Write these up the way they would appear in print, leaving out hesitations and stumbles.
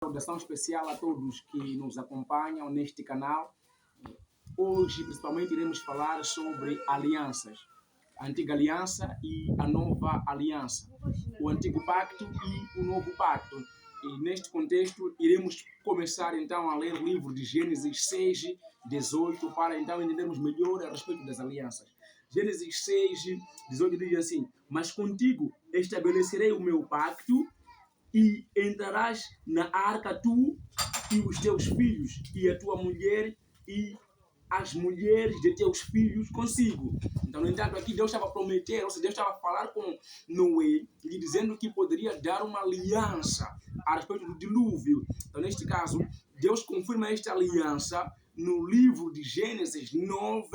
Saudação especial a todos que nos acompanham neste canal. Hoje, principalmente, iremos falar sobre alianças. A antiga aliança e a nova aliança. O antigo pacto e o novo pacto. E neste contexto, iremos começar então a ler o livro de Gênesis 6, 18, para então entendermos melhor a respeito das alianças. Gênesis 6, 18 diz assim: Mas contigo estabelecerei o meu pacto, e entrarás na arca tu e os teus filhos, e a tua mulher, e as mulheres de teus filhos consigo. Então, no entanto, aqui Deus estava a prometer, ou seja, Deus estava a falar com Noé, lhe dizendo que poderia dar uma aliança a respeito do dilúvio. Então, neste caso, Deus confirma esta aliança no livro de Gênesis 9,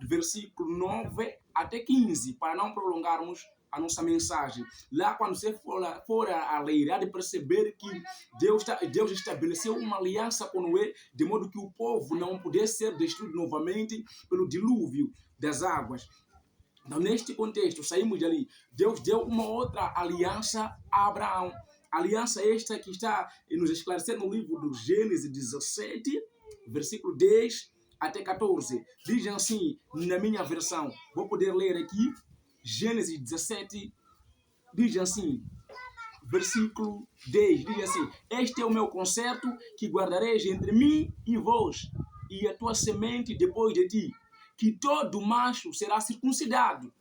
versículo 9 até 15, para não prolongarmos a nossa mensagem. Lá, quando você for a ler, há de perceber que Deus estabeleceu uma aliança com Noé, de modo que o povo não pudesse ser destruído novamente pelo dilúvio das águas. Então, neste contexto, saímos dali. Deus deu uma outra aliança a Abraão. Aliança esta que está nos esclarecer no livro do Gênesis 17, versículo 10 até 14. Diz assim, na minha versão, vou poder ler aqui, Gênesis 17, diz assim, versículo 10, diz assim: Este é o meu concerto que guardareis entre mim e vós, e a tua semente depois de ti, que todo macho será circuncidado.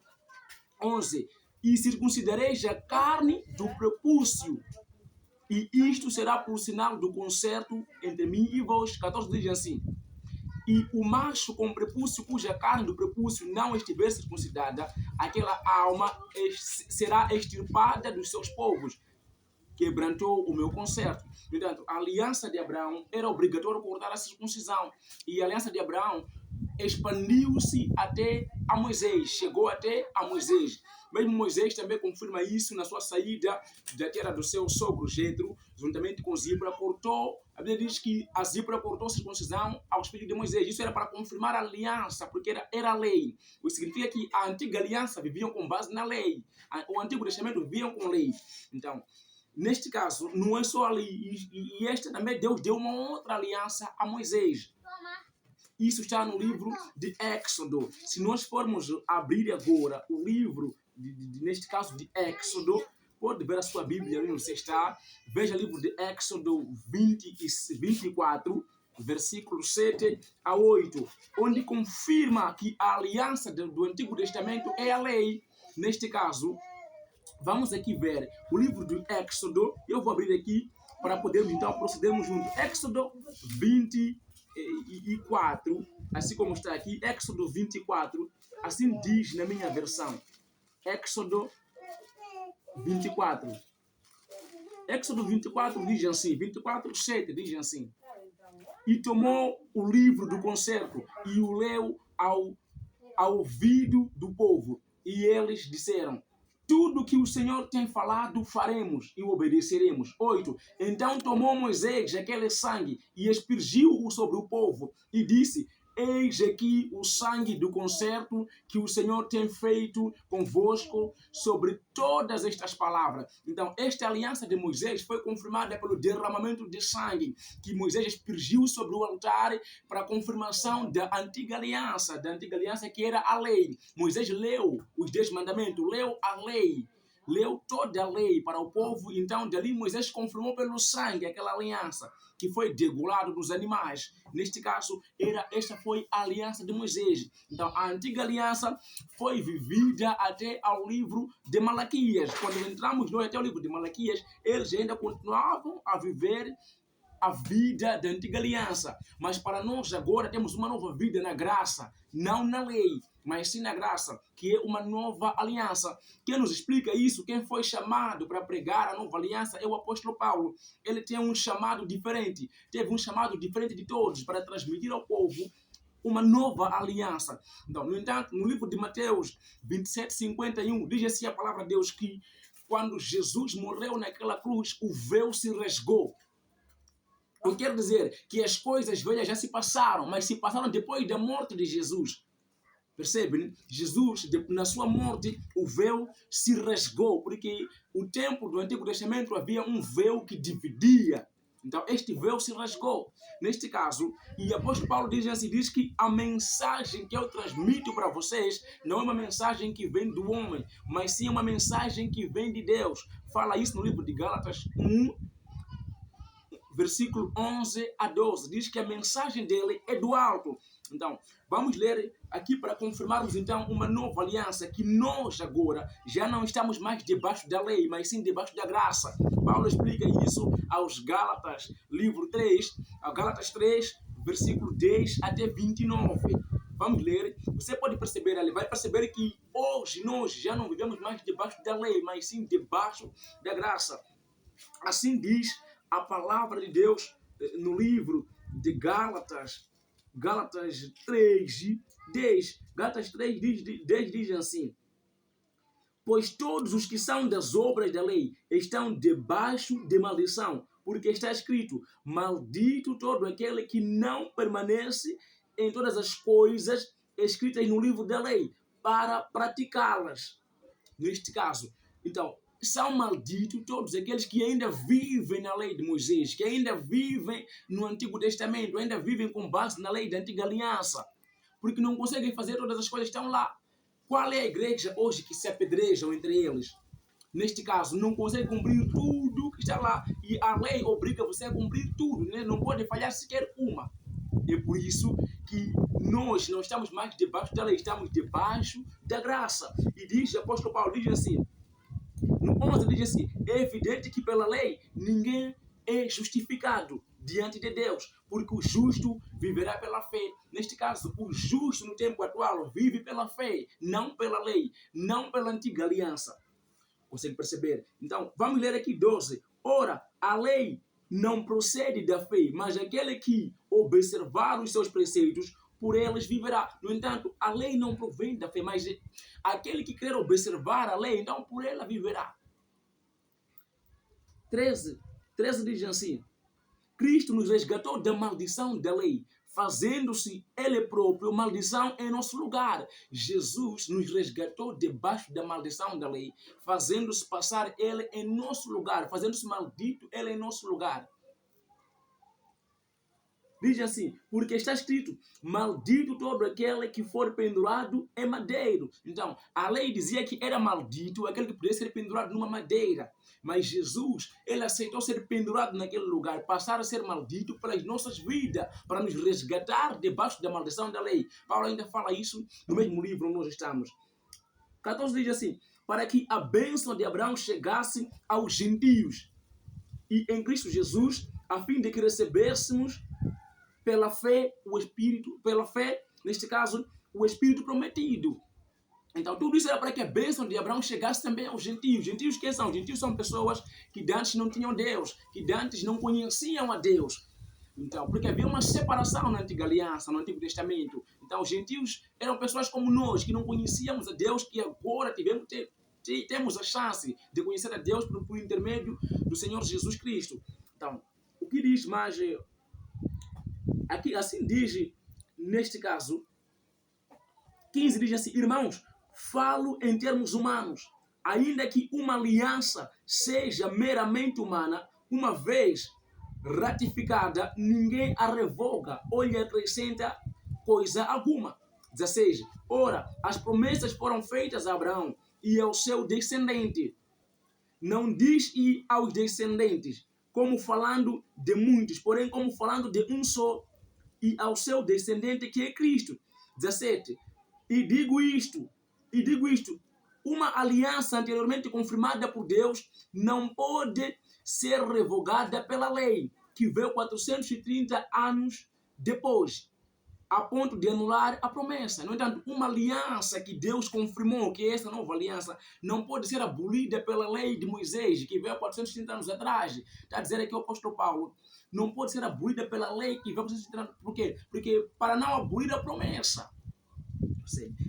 11. E circuncidareis a carne do prepúcio, e isto será por sinal do concerto entre mim e vós. 14 diz assim: E o macho com prepúcio, cuja carne do prepúcio não estiver circuncidada, aquela alma será extirpada dos seus povos. Quebrantou o meu concerto. Portanto, a aliança de Abraão era obrigatório cortar a circuncisão. E a aliança de Abraão expandiu-se até a Moisés, chegou até a Moisés. Mesmo Moisés também confirma isso na sua saída da terra do seu sogro Jetro, juntamente com Zípora, cortou. A Bíblia diz que a Zípora cortou circuncisão aos filhos de Moisés. Isso era para confirmar a aliança, porque era lei. O que significa que a antiga aliança viviam com base na lei. O Antigo Testamento viviam com lei. Então, neste caso, não é só a lei. E esta também Deus deu uma outra aliança a Moisés. Isso está no livro de Éxodo. Se nós formos abrir agora o livro, neste caso de Éxodo, pode ver a sua Bíblia ali onde você está. Veja o livro de Éxodo 24, versículo 7 a 8, onde confirma que a aliança do Antigo Testamento é a lei. Neste caso, vamos aqui ver o livro de Éxodo. Eu vou abrir aqui para podermos então procedermos juntos. Éxodo 24, assim como está aqui, Éxodo 24, assim diz na minha versão. Éxodo 24. Éxodo 24 diz assim, 24, 7 diz assim: E tomou o livro do concerto e o leu ao ouvido do povo. E eles disseram: Tudo que o Senhor tem falado faremos e obedeceremos. 8. Então tomou Moisés aquele sangue e aspergiu-o sobre o povo e disse: Eis aqui o sangue do concerto que o Senhor tem feito convosco sobre todas estas palavras. Então, esta aliança de Moisés foi confirmada pelo derramamento de sangue que Moisés aspergiu sobre o altar para a confirmação da antiga aliança que era a lei. Moisés leu os 10 mandamentos, leu a lei, leu toda a lei para o povo. Então, dali Moisés confirmou pelo sangue aquela aliança que foi degolado dos animais. Neste caso, esta foi a aliança de Moisés. Então, a antiga aliança foi vivida até ao livro de Malaquias. Quando entramos nós até o livro de Malaquias, eles ainda continuavam a viver a vida da antiga aliança. Mas para nós agora temos uma nova vida na graça, não na lei, mas sim na graça, que é uma nova aliança. Quem nos explica isso, quem foi chamado para pregar a nova aliança, é o apóstolo Paulo. Ele tem um chamado diferente, teve um chamado diferente de todos, para transmitir ao povo uma nova aliança. Então, no entanto, no livro de Mateus 27, 51, diz assim a palavra de Deus que quando Jesus morreu naquela cruz, o véu se rasgou. Eu quero dizer que as coisas velhas já se passaram, mas se passaram depois da morte de Jesus. Percebe, né? Jesus, na sua morte, o véu se rasgou, porque o tempo do Antigo Testamento havia um véu que dividia Então, este véu se rasgou. Neste caso, e o apóstolo Paulo diz que a mensagem que eu transmito para vocês não é uma mensagem que vem do homem, mas sim uma mensagem que vem de Deus. Fala isso no livro de Gálatas 1, versículo 11 a 12. Diz que a mensagem dele é do alto. Então, vamos ler aqui para confirmarmos então uma nova aliança, que nós agora já não estamos mais debaixo da lei, mas sim debaixo da graça. Paulo explica isso aos Gálatas, livro 3, a Gálatas 3, versículo 10 até 29. Vamos ler. Você pode perceber ali, vai perceber que hoje nós já não vivemos mais debaixo da lei, mas sim debaixo da graça. Assim diz a palavra de Deus no livro de Gálatas 3, 10. Gálatas 3, 10 diz assim: pois todos os que são das obras da lei estão debaixo de maldição, porque está escrito: maldito todo aquele que não permanece em todas as coisas escritas no livro da lei, para praticá-las. Neste caso, então, são malditos todos aqueles que ainda vivem na lei de Moisés, que ainda vivem no Antigo Testamento, ainda vivem com base na lei da Antiga Aliança, porque não conseguem fazer todas as coisas que estão lá. Qual é a igreja hoje que se apedrejam entre eles? Neste caso, não consegue cumprir tudo que está lá, e a lei obriga você a cumprir tudo, né? Não pode falhar sequer uma. É por isso que nós não estamos mais debaixo da lei, estamos debaixo da graça. E diz, o apóstolo Paulo diz assim, no 11 diz assim: é evidente que pela lei ninguém é justificado diante de Deus, porque o justo viverá pela fé. Neste caso, o justo no tempo atual vive pela fé, não pela lei, não pela antiga aliança. Consegue perceber? Então, vamos ler aqui 12. Ora, a lei não procede da fé, mas aquele que observar os seus preceitos, por elas viverá. No entanto, a lei não provém da fé, mas aquele que quer observar a lei, então por ela viverá. 13 diz assim: Cristo nos resgatou da maldição da lei, fazendo-se Ele próprio maldição em nosso lugar. Jesus nos resgatou debaixo da maldição da lei, fazendo-se passar Ele em nosso lugar, fazendo-se maldito Ele em nosso lugar. Diz assim: porque está escrito: maldito todo aquele que for pendurado em madeiro. Então, a lei dizia que era maldito aquele que pudesse ser pendurado numa madeira. Mas Jesus, ele aceitou ser pendurado naquele lugar, passar a ser maldito pelas nossas vidas, para nos resgatar debaixo da maldição da lei. Paulo ainda fala isso no mesmo livro onde nós estamos. 14 diz assim: para que a bênção de Abraão chegasse aos gentios, e em Cristo Jesus, a fim de que recebêssemos pela fé o Espírito, pela fé, neste caso, o Espírito prometido. Então, tudo isso era para que a bênção de Abraão chegasse também aos gentios. Gentios quem são? Gentios são pessoas que antes não tinham Deus, que antes não conheciam a Deus. Então, porque havia uma separação na Antiga Aliança, no Antigo Testamento. Então, os gentios eram pessoas como nós, que não conhecíamos a Deus, que agora temos a chance de conhecer a Deus por intermédio do Senhor Jesus Cristo. Então, o que diz mais... Aqui assim diz, neste caso, 15 diz assim: irmãos, falo em termos humanos, ainda que uma aliança seja meramente humana, uma vez ratificada, ninguém a revoga ou lhe acrescenta coisa alguma. 16. Ora, as promessas foram feitas a Abraão e ao seu descendente. Não diz e aos descendentes, como falando de muitos, porém como falando de um só, e ao seu descendente que é Cristo. 17. E digo isto, uma aliança anteriormente confirmada por Deus não pode ser revogada pela lei, que veio 430 anos depois, a ponto de anular a promessa. No entanto, uma aliança que Deus confirmou, que é essa nova aliança, não pode ser abolida pela lei de Moisés, que veio 430 anos atrás. Está a dizer aqui o apóstolo Paulo: não pode ser abolida pela lei que veio 430 anos. Por quê? Porque para não abolir a promessa.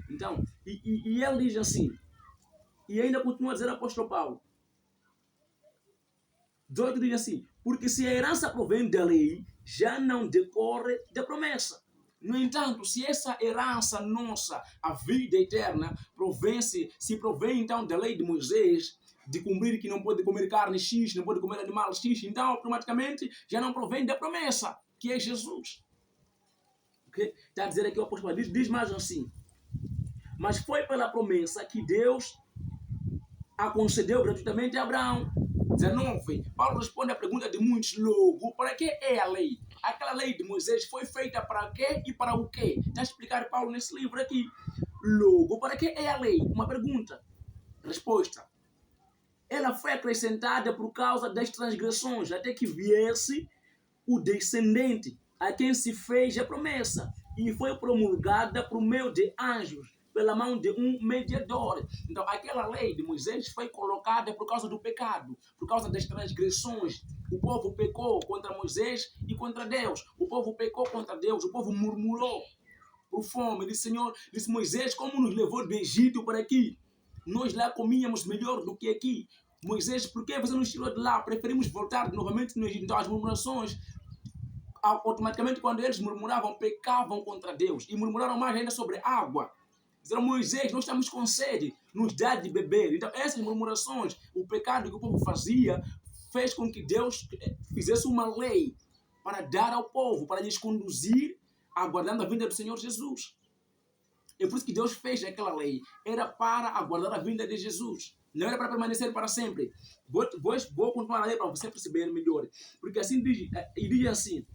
Então, e ele diz assim, e ainda continua a dizer o apóstolo Paulo, 18 diz assim: porque se a herança provém da lei, já não decorre da promessa. No entanto, se essa herança nossa, a vida eterna, se provém então da lei de Moisés, de cumprir que não pode comer carne X, não pode comer animal X, então automaticamente já não provém da promessa, que é Jesus. Okay? Está a dizer aqui o apóstolo Paulo, diz mais assim, mas foi pela promessa que Deus a concedeu gratuitamente a Abraão. 19. Paulo responde à pergunta de muitos logo, para que é a lei? Aquela lei de Moisés foi feita para quê e para o quê? Está a explicar Paulo nesse livro aqui. Logo, para que é a lei? Uma pergunta. Resposta. Ela foi acrescentada por causa das transgressões, até que viesse o descendente, a quem se fez a promessa, e foi promulgada por meio de anjos, pela mão de um mediador. Então, aquela lei de Moisés foi colocada por causa do pecado, por causa das transgressões. O povo pecou contra Moisés e contra Deus. O povo pecou contra Deus, o povo murmurou por fome. Disse, Senhor, disse Moisés, como nos levou do Egito para aqui? Nós lá comíamos melhor do que aqui. Moisés, por que você nos tirou de lá? Preferimos voltar novamente no Egito. Então, as murmurações, automaticamente, quando eles murmuravam, pecavam contra Deus. E murmuraram mais ainda sobre água. Disseram, Moisés, nós estamos com sede, nos dá de beber. Então, essas murmurações, o pecado que o povo fazia, fez com que Deus fizesse uma lei para dar ao povo, para lhes conduzir, aguardando a vinda do Senhor Jesus. É por isso que Deus fez aquela lei. Era para aguardar a vinda de Jesus. Não era para permanecer para sempre. Vou continuar a ler para você perceber melhor. Porque assim diz, e diz assim,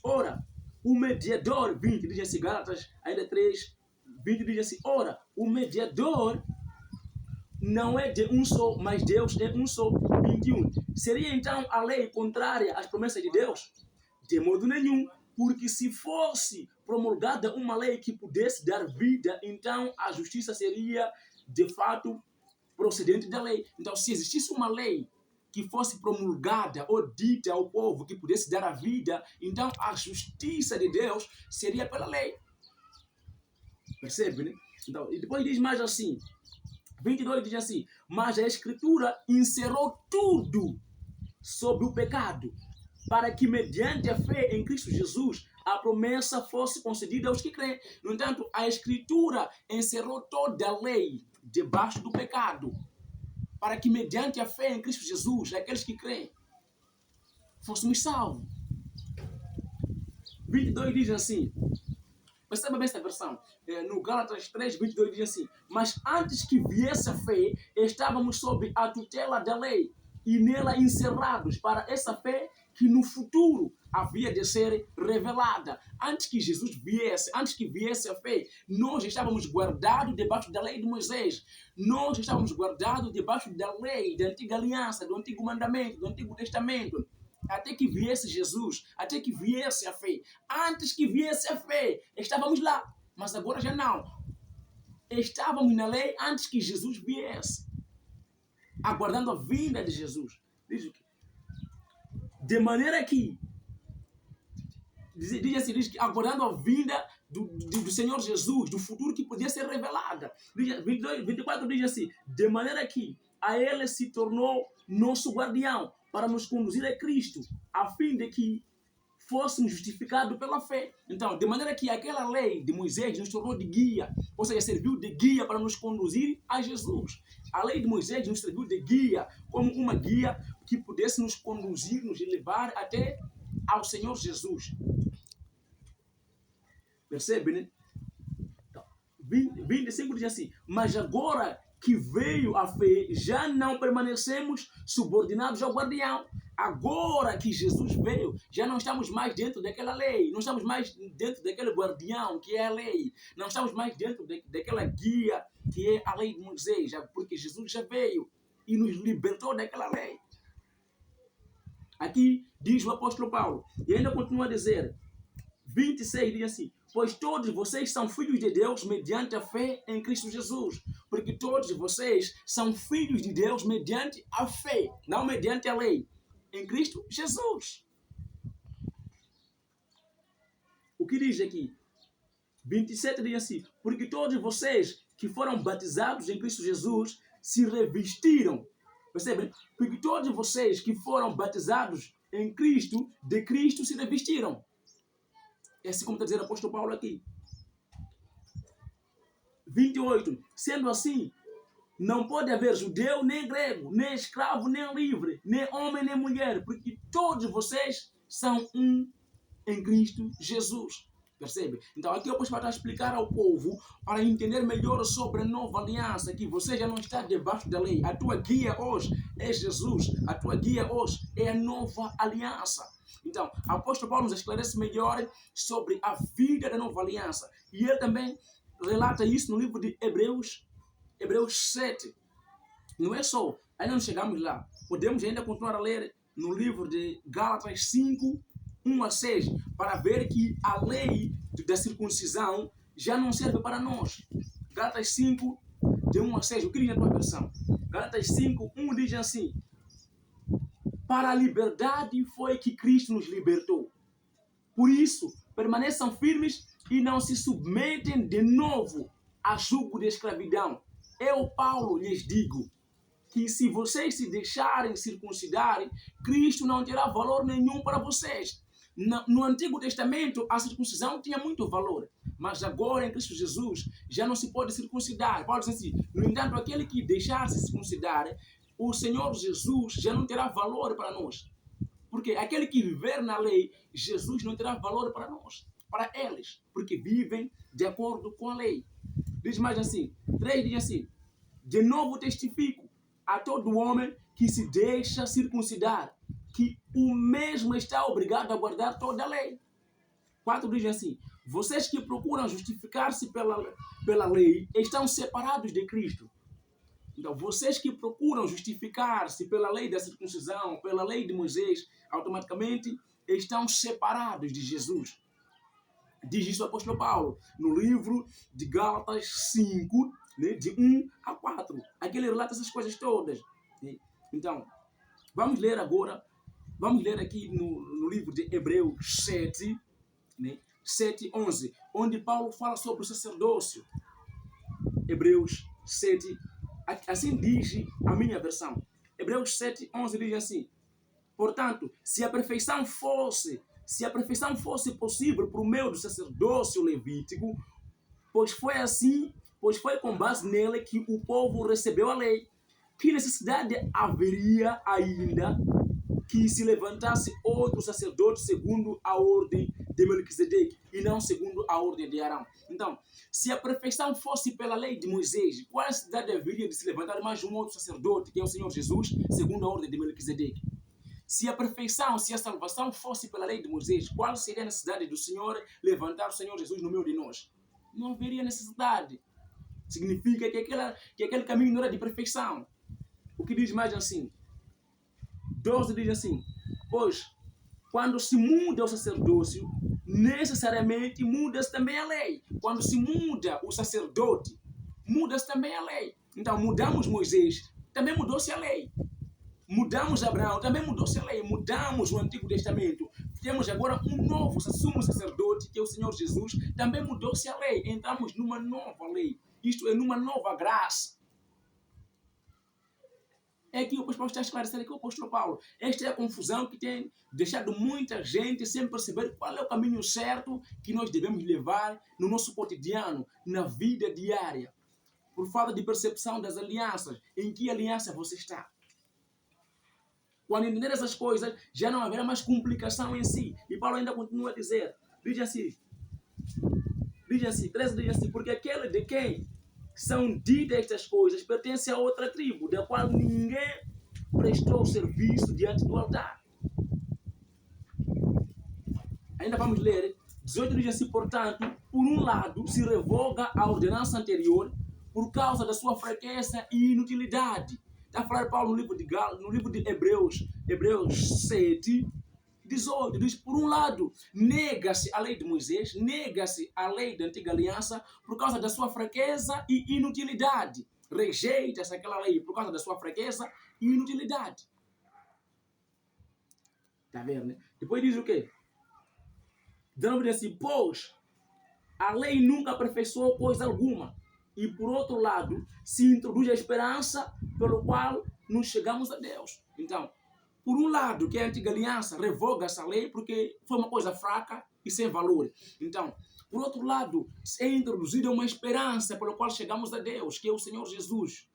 ora, o mediador, 20, diz assim, Gálatas, ainda 3, 20 diz assim, ora, o mediador não é de um só, mas Deus é um só. 21. Seria então a lei contrária às promessas de Deus? De modo nenhum, porque se fosse promulgada uma lei que pudesse dar vida, então a justiça seria de fato procedente da lei. Então, se existisse uma lei que fosse promulgada ou dita ao povo que pudesse dar a vida, então a justiça de Deus seria pela lei. Percebe, né? Então, e depois diz mais assim, 22 diz assim, mas a Escritura encerrou tudo sobre o pecado, para que mediante a fé em Cristo Jesus, a promessa fosse concedida aos que creem. No entanto, a Escritura encerrou toda a lei debaixo do pecado, para que mediante a fé em Cristo Jesus, aqueles que creem, fôssemos salvos. 22 diz assim, perceba bem essa versão. No Gálatas 3, 22 diz assim, mas antes que viesse a fé, estávamos sob a tutela da lei e nela encerrados para essa fé que no futuro havia de ser revelada. Antes que Jesus viesse, antes que viesse a fé, nós estávamos guardados debaixo da lei de Moisés. Nós estávamos guardados debaixo da lei, da antiga aliança, do antigo mandamento, do antigo testamento. Até que viesse Jesus, até que viesse a fé. Antes que viesse a fé, estávamos lá. Mas agora já não. Estávamos na lei antes que Jesus viesse. Aguardando a vinda de Jesus. Diz o quê? De maneira que, diz que aguardando a vinda do Senhor Jesus, do futuro que podia ser revelada. 24 diz assim, de maneira que a Ele se tornou nosso guardião, para nos conduzir a Cristo, a fim de que fôssemos justificados pela fé. Então, de maneira que aquela lei de Moisés nos tornou de guia, ou seja, serviu de guia para nos conduzir a Jesus. A lei de Moisés nos serviu de guia, como uma guia que pudesse nos conduzir, nos levar até ao Senhor Jesus. Percebe, né? Então, 25 diz assim, mas agora que veio a fé, já não permanecemos subordinados ao guardião. Agora que Jesus veio, já não estamos mais dentro daquela lei, não estamos mais dentro daquele guardião que é a lei, não estamos mais dentro daquela guia que é a lei de Moisés, porque Jesus já veio e nos libertou daquela lei. Aqui diz o apóstolo Paulo, e ainda continua a dizer, 26 diz assim, pois todos vocês são filhos de Deus mediante a fé em Cristo Jesus. Porque todos vocês são filhos de Deus mediante a fé, não mediante a lei, em Cristo Jesus. O que diz aqui? 27 diz assim, porque todos vocês que foram batizados em Cristo Jesus se revestiram. Percebem? Porque todos vocês que foram batizados em Cristo, de Cristo se revestiram. É assim como está dizendo o apóstolo Paulo aqui. 28. Sendo assim, Não pode haver judeu nem grego, nem escravo nem livre, nem homem nem mulher, porque todos vocês são um em Cristo Jesus. Percebe? Então aqui eu posso para explicar ao povo para entender melhor sobre a nova aliança, que você já não está debaixo da lei. A tua guia hoje é Jesus. A tua guia hoje é a nova aliança. Então, o apóstolo Paulo nos esclarece melhor sobre a vida da nova aliança. E ele também relata isso no livro de Hebreus 7. Não é só, ainda não chegamos lá. Podemos ainda continuar a ler no livro de Gálatas 5, 1 a 6, para ver que a lei da circuncisão já não serve para nós. Gálatas 5, de 1 a 6, o que diz na tua versão? Gálatas 5, 1 diz assim: para a liberdade foi que Cristo nos libertou. Por isso, permaneçam firmes e não se submetem de novo a jugo de escravidão. Eu, Paulo, lhes digo que se vocês se deixarem circuncidarem, Cristo não terá valor nenhum para vocês. No Antigo Testamento, a circuncisão tinha muito valor, mas agora em Cristo Jesus já não se pode circuncidar. Paulo diz assim: no entanto, aquele que deixar-se circuncidar, o Senhor Jesus já não terá valor para nós. Porque aquele que viver na lei, Jesus não terá valor para nós, para eles, porque vivem de acordo com a lei. Diz mais assim, 3 diz assim: de novo testifico a todo homem que se deixa circuncidar, que o mesmo está obrigado a guardar toda a lei. 4 diz assim: vocês que procuram justificar-se pela lei estão separados de Cristo. Então, vocês que procuram justificar-se pela lei da circuncisão, pela lei de Moisés, automaticamente estão separados de Jesus. Diz isso o apóstolo Paulo no livro de Gálatas 5, né, de 1 a 4. Aqui ele relata essas coisas todas. Né? Então, vamos ler agora, vamos ler aqui no livro de Hebreus 7, né, 7, 11, onde Paulo fala sobre o sacerdócio. Hebreus 7, assim diz a minha versão. Hebreus 7, 11 diz assim: portanto, se a perfeição fosse possível por meio do sacerdócio levítico, pois foi com base nele que o povo recebeu a lei, que necessidade haveria ainda que se levantasse outro sacerdote segundo a ordem de Melquisedeque e não segundo a ordem de Arão. Então, se a perfeição fosse pela lei de Moisés, qual a necessidade haveria de se levantar mais um outro sacerdote, que é o Senhor Jesus, segundo a ordem de Melquisedeque? Se a perfeição, se a salvação fosse pela lei de Moisés, qual seria a necessidade do Senhor levantar o Senhor Jesus no meio de nós? Não haveria necessidade. Significa que aquele caminho não era de perfeição. O que diz mais assim? 12 diz assim: pois, quando se muda o sacerdócio, necessariamente muda-se também a lei. Quando se muda o sacerdote, muda-se também a lei. Então, mudamos Moisés, também mudou-se a lei. Mudamos Abraão, também mudou-se a lei. Mudamos o Antigo Testamento. Temos agora um novo sumo sacerdote, que é o Senhor Jesus. Também mudou-se a lei. Entramos numa nova lei. Isto é, numa nova graça. É que o apóstolo está esclarecendo aqui o apóstolo Paulo. Esta é a confusão que tem deixado muita gente sem perceber qual é o caminho certo que nós devemos levar no nosso cotidiano, na vida diária. Por falta de percepção das alianças. Em que aliança você está? Quando entender essas coisas, já não haverá mais complicação em si. E Paulo ainda continua a dizer, diz assim, 13 diz assim, porque aquele de quem são ditas estas coisas pertence a outra tribo, da qual ninguém prestou serviço diante do altar. Ainda vamos ler, 18 diz assim, portanto, por um lado, se revoga a ordenança anterior por causa da sua fraqueza e inutilidade. Está a falar Paulo no livro de Hebreus 7, 18, diz, por um lado, nega-se a lei de Moisés, nega-se a lei da antiga aliança por causa da sua fraqueza e inutilidade. Rejeita-se aquela lei por causa da sua fraqueza e inutilidade. Está vendo, né? Depois diz o quê? Dando assim, pois a lei nunca aperfeiçoou coisa alguma. E por outro lado, se introduz a esperança pelo qual nos chegamos a Deus. Então, por um lado, que é a antiga aliança, revoga essa lei porque foi uma coisa fraca e sem valor. Então, por outro lado, é introduzida uma esperança pelo qual chegamos a Deus, que é o Senhor Jesus.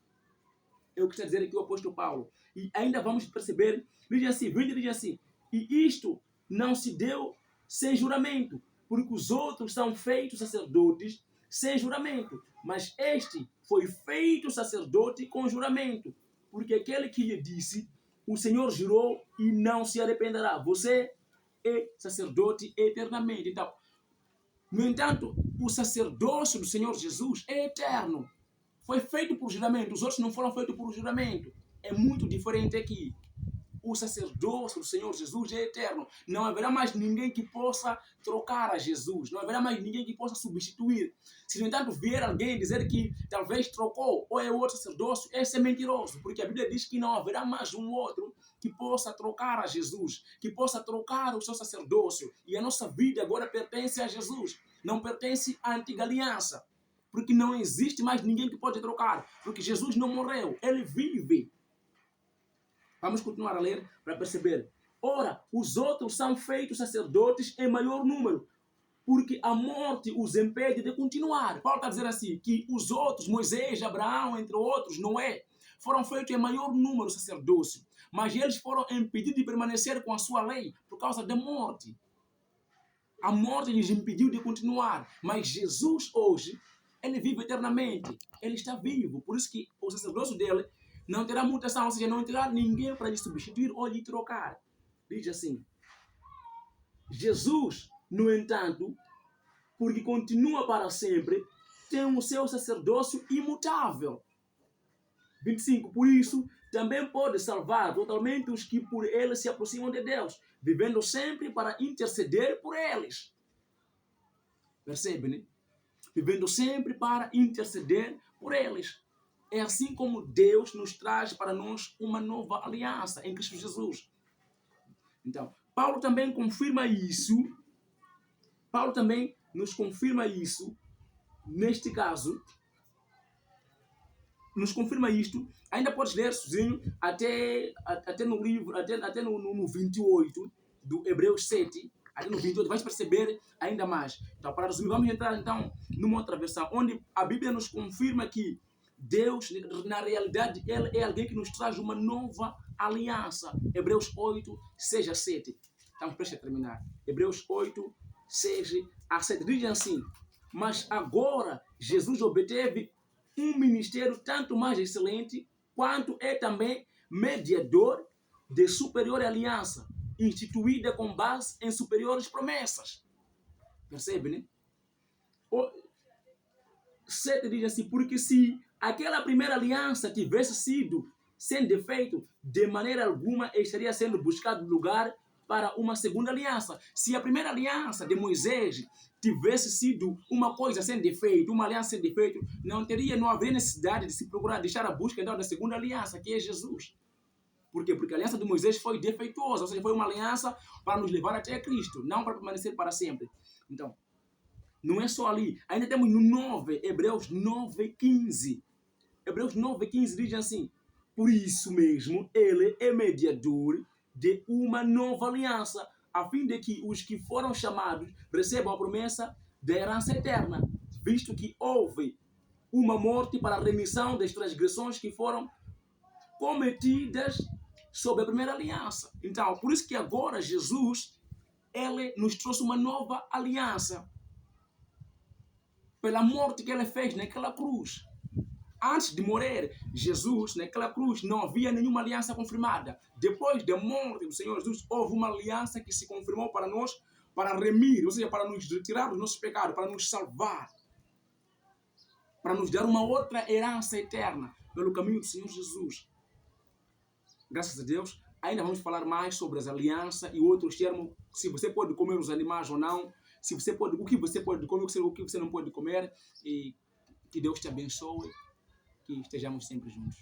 É o que está a dizer aqui o apóstolo Paulo. E ainda vamos perceber, diz assim, e isto não se deu sem juramento, porque os outros são feitos sacerdotes sem juramento, mas este foi feito sacerdote com juramento, porque aquele que lhe disse, o Senhor jurou e não se arrependerá. Você é sacerdote eternamente. Então, no entanto, o sacerdócio do Senhor Jesus é eterno. Foi feito por juramento. Os outros não foram feitos por juramento. É muito diferente aqui. O sacerdócio do Senhor Jesus é eterno. Não haverá mais ninguém que possa trocar a Jesus. Não haverá mais ninguém que possa substituir. Se, no entanto, vier alguém dizer que talvez trocou ou é outro sacerdócio, esse é mentiroso. Porque a Bíblia diz que não haverá mais um outro que possa trocar a Jesus, que possa trocar o seu sacerdócio. E a nossa vida agora pertence a Jesus. Não pertence à antiga aliança. Porque não existe mais ninguém que pode trocar. Porque Jesus não morreu. Ele vive. Vamos continuar a ler para perceber. Ora, os outros são feitos sacerdotes em maior número, porque a morte os impede de continuar. Paulo está a dizer assim, que os outros, Moisés, Abraão, entre outros, Noé, foram feitos em maior número sacerdócio, mas eles foram impedidos de permanecer com a sua lei por causa da morte. A morte lhes impediu de continuar, mas Jesus hoje, ele vive eternamente, ele está vivo, por isso que o sacerdócio dele não terá mutação, ou seja, não terá ninguém para lhe substituir ou lhe trocar. Diz assim, Jesus, no entanto, porque continua para sempre, tem o seu sacerdócio imutável. 25. Por isso, também pode salvar totalmente os que por ele se aproximam de Deus, vivendo sempre para interceder por eles. Percebe, né? Vivendo sempre para interceder por eles. É assim como Deus nos traz para nós uma nova aliança em Cristo Jesus. Então, Paulo também confirma isso. Paulo também nos confirma isso. Neste caso, nos confirma isto. Ainda podes ler sozinho até no livro, até no 28 do Hebreus 7. Até no 28, vais perceber ainda mais. Então, para resumir, vamos entrar então numa outra versão, onde a Bíblia nos confirma que Deus, na realidade, Ele é alguém que nos traz uma nova aliança. Hebreus 8, 6 a 7. Estamos prestes a terminar. Hebreus 8, 6 a 7. Diz assim, mas agora Jesus obteve um ministério tanto mais excelente, quanto é também mediador de superior aliança, instituída com base em superiores promessas. Percebe, né? 7 diz assim, porque se aquela primeira aliança tivesse sido sem defeito, de maneira alguma estaria sendo buscado lugar para uma segunda aliança. Se a primeira aliança de Moisés tivesse sido uma coisa sem defeito, uma aliança sem defeito, não haveria necessidade de se procurar deixar a busca então, da segunda aliança, que é Jesus. Por quê? Porque a aliança de Moisés foi defeituosa, ou seja, foi uma aliança para nos levar até Cristo, não para permanecer para sempre. Então, não é só ali. Ainda temos no 9, Hebreus 9:15. Hebreus 9:15 diz assim, por isso mesmo, ele é mediador de uma nova aliança, a fim de que os que foram chamados recebam a promessa da herança eterna, visto que houve uma morte para a remissão das transgressões que foram cometidas sob a primeira aliança. Então, por isso que agora Jesus, ele nos trouxe uma nova aliança, pela morte que ele fez naquela cruz. Antes de morrer, Jesus, naquela cruz, não havia nenhuma aliança confirmada. Depois da morte do Senhor Jesus, houve uma aliança que se confirmou para nós, para remir, ou seja, para nos retirar dos nossos pecados, para nos salvar, para nos dar uma outra herança eterna pelo caminho do Senhor Jesus. Graças a Deus, ainda vamos falar mais sobre as alianças e outros termos, se você pode comer os animais ou não, se você pode, o que você pode comer, o que você não pode comer, e que Deus te abençoe, que estejamos sempre juntos.